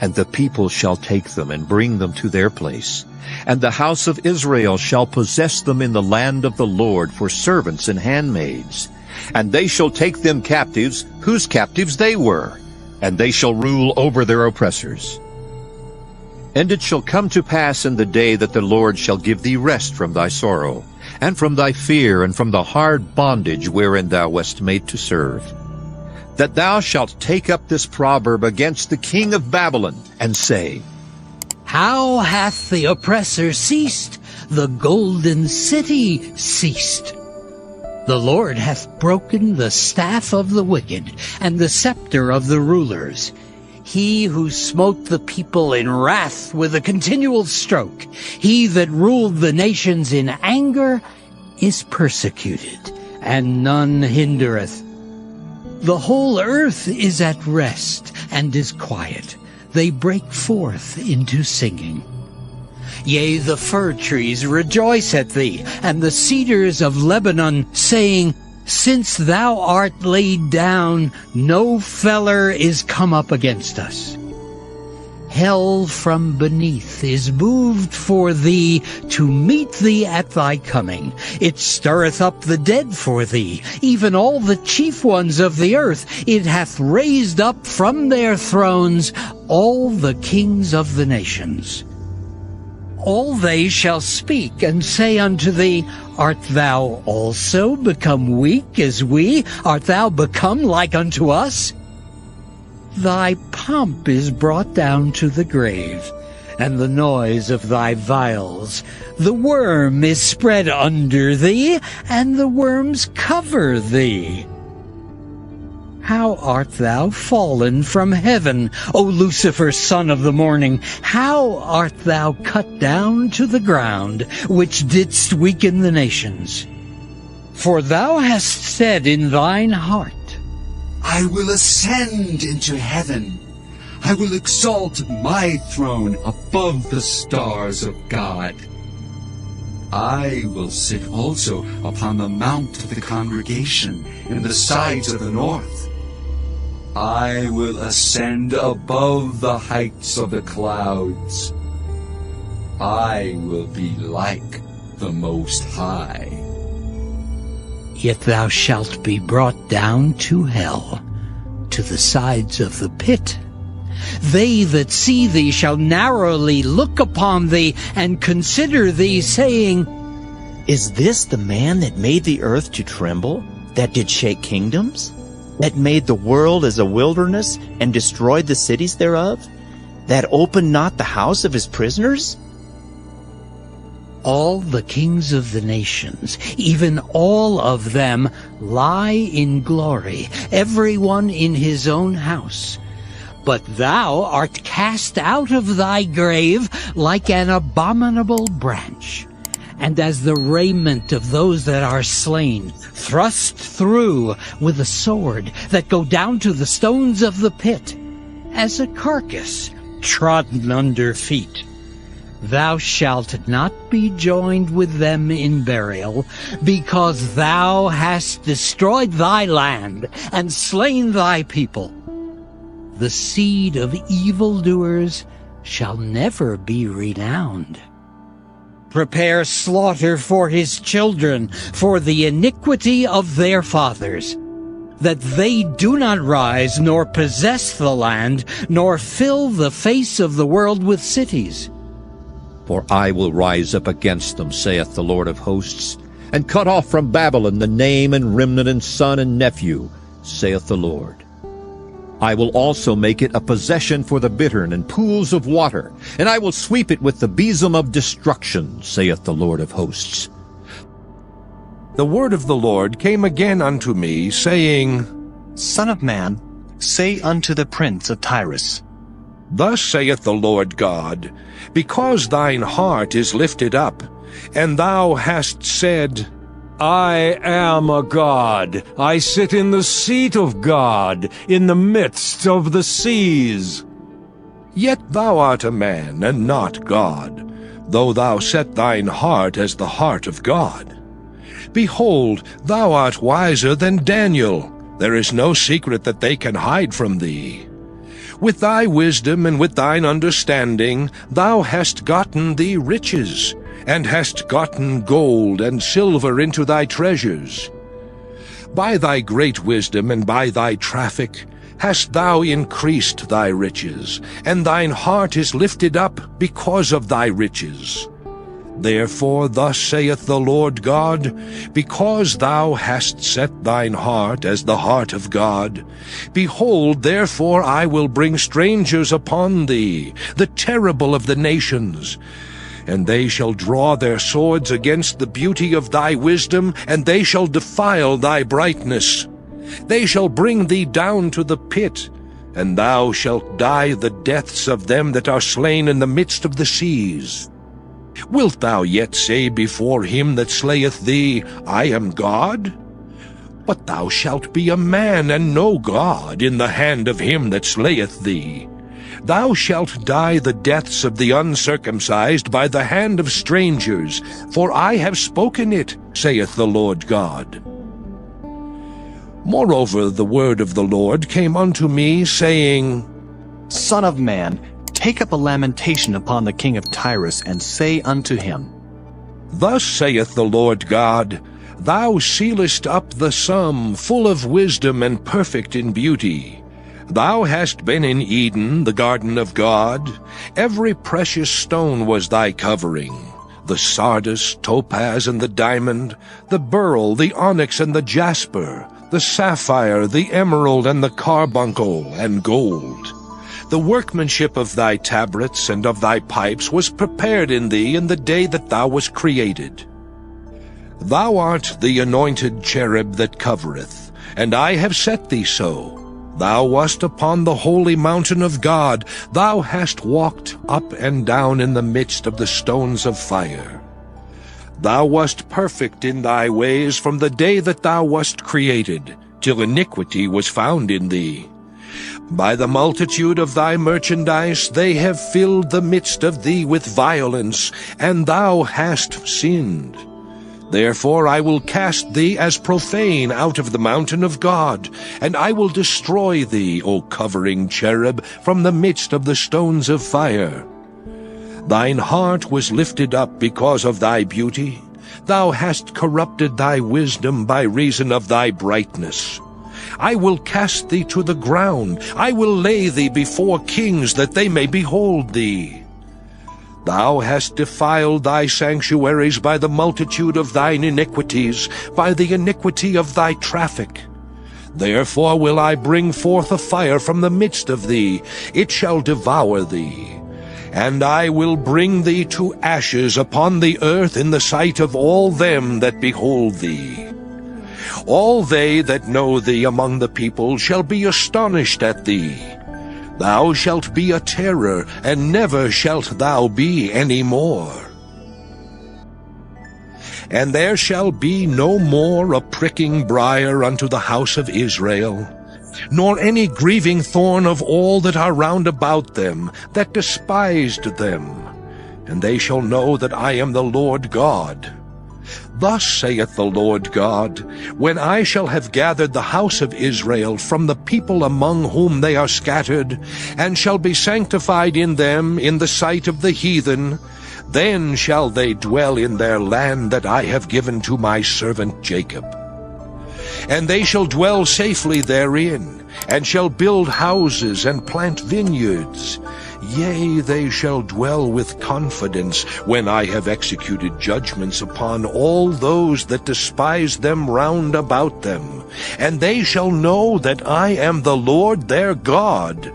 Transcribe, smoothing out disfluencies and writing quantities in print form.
And the people shall take them and bring them to their place. And the house of Israel shall possess them in the land of the Lord for servants and handmaids. And they shall take them captives, whose captives they were, and they shall rule over their oppressors. And it shall come to pass in the day that the Lord shall give thee rest from thy sorrow, and from thy fear, and from the hard bondage wherein thou wast made to serve, that thou shalt take up this proverb against the king of Babylon, and say, How hath the oppressor ceased? The golden city ceased. The Lord hath broken the staff of the wicked, and the scepter of the rulers. He who smote the people in wrath with a continual stroke, he that ruled the nations in anger, is persecuted, and none hindereth. The whole earth is at rest, and is quiet. They break forth into singing. Yea, the fir trees rejoice at thee, and the cedars of Lebanon, saying, Since thou art laid down, no feller is come up against us. Hell from beneath is moved for thee to meet thee at thy coming. It stirreth up the dead for thee, even all the chief ones of the earth. It hath raised up from their thrones all the kings of the nations. All they shall speak and say unto thee, Art thou also become weak as we? Art thou become like unto us? Thy pomp is brought down to the grave, and the noise of thy vials. The worm is spread under thee, and the worms cover thee. How art thou fallen from heaven, O Lucifer, son of the morning? How art thou cut down to the ground, which didst weaken the nations? For thou hast said in thine heart, I will ascend into heaven. I will exalt my throne above the stars of God. I will sit also upon the mount of the congregation in the sides of the north. I will ascend above the heights of the clouds. I will be like the Most High. Yet thou shalt be brought down to hell, to the sides of the pit. They that see thee shall narrowly look upon thee, and consider thee, saying, Is this the man that made the earth to tremble, that did shake kingdoms, that made the world as a wilderness, and destroyed the cities thereof, that opened not the house of his prisoners? All the kings of the nations, even all of them, lie in glory, every one in his own house. But thou art cast out of thy grave like an abominable branch, and as the raiment of those that are slain, thrust through with a sword, that go down to the stones of the pit, as a carcass trodden under feet. Thou shalt not be joined with them in burial, because thou hast destroyed thy land, and slain thy people. The seed of evildoers shall never be renowned. Prepare slaughter for his children, for the iniquity of their fathers, that they do not rise, nor possess the land, nor fill the face of the world with cities. For I will rise up against them, saith the Lord of hosts, and cut off from Babylon the name and remnant and son and nephew, saith the Lord. I will also make it a possession for the bittern and pools of water, and I will sweep it with the besom of destruction, saith the Lord of hosts. The word of the Lord came again unto me, saying, Son of man, say unto the prince of Tyrus, Thus saith the Lord God, Because thine heart is lifted up, and thou hast said, I am a god, I sit in the seat of God, in the midst of the seas. Yet thou art a man, and not God, though thou set thine heart as the heart of God. Behold, thou art wiser than Daniel. There is no secret that they can hide from thee. With thy wisdom and with thine understanding thou hast gotten thee riches, and hast gotten gold and silver into thy treasures. By thy great wisdom and by thy traffic hast thou increased thy riches, and thine heart is lifted up because of thy riches. Therefore thus saith the Lord God, because thou hast set thine heart as the heart of God, behold, therefore I will bring strangers upon thee, the terrible of the nations. And they shall draw their swords against the beauty of thy wisdom, and they shall defile thy brightness. They shall bring thee down to the pit, and thou shalt die the deaths of them that are slain in the midst of the seas. Wilt thou yet say before him that slayeth thee, I am God? But thou shalt be a man and no God in the hand of him that slayeth thee. Thou shalt die the deaths of the uncircumcised by the hand of strangers, for I have spoken it, saith the Lord God. Moreover the word of the Lord came unto me, saying, Son of man, take up a lamentation upon the king of Tyrus, and say unto him, Thus saith the Lord God, Thou sealest up the sum, full of wisdom and perfect in beauty. Thou hast been in Eden, the garden of God. Every precious stone was thy covering, the sardius, topaz, and the diamond, the beryl, the onyx, and the jasper, the sapphire, the emerald, and the carbuncle, and gold. The workmanship of thy tabrets and of thy pipes was prepared in thee in the day that thou wast created. Thou art the anointed cherub that covereth, and I have set thee so. Thou wast upon the holy mountain of God. Thou hast walked up and down in the midst of the stones of fire. Thou wast perfect in thy ways from the day that thou wast created, till iniquity was found in thee. By the multitude of thy merchandise they have filled the midst of thee with violence, and thou hast sinned. Therefore I will cast thee as profane out of the mountain of God, and I will destroy thee, O covering cherub, from the midst of the stones of fire. Thine heart was lifted up because of thy beauty. Thou hast corrupted thy wisdom by reason of thy brightness. I will cast thee to the ground. I will lay thee before kings, that they may behold thee. Thou hast defiled thy sanctuaries by the multitude of thine iniquities, by the iniquity of thy traffic. Therefore will I bring forth a fire from the midst of thee. It shall devour thee. And I will bring thee to ashes upon the earth in the sight of all them that behold thee. All they that know thee among the people shall be astonished at thee. Thou shalt be a terror, and never shalt thou be any more. And there shall be no more a pricking briar unto the house of Israel, nor any grieving thorn of all that are round about them, that despised them. And they shall know that I am the Lord God. Thus saith the Lord God, when I shall have gathered the house of Israel from the people among whom they are scattered, and shall be sanctified in them in the sight of the heathen, then shall they dwell in their land that I have given to my servant Jacob. And they shall dwell safely therein, and shall build houses and plant vineyards. Yea, they shall dwell with confidence when I have executed judgments upon all those that despise them round about them. And they shall know that I am the Lord their God.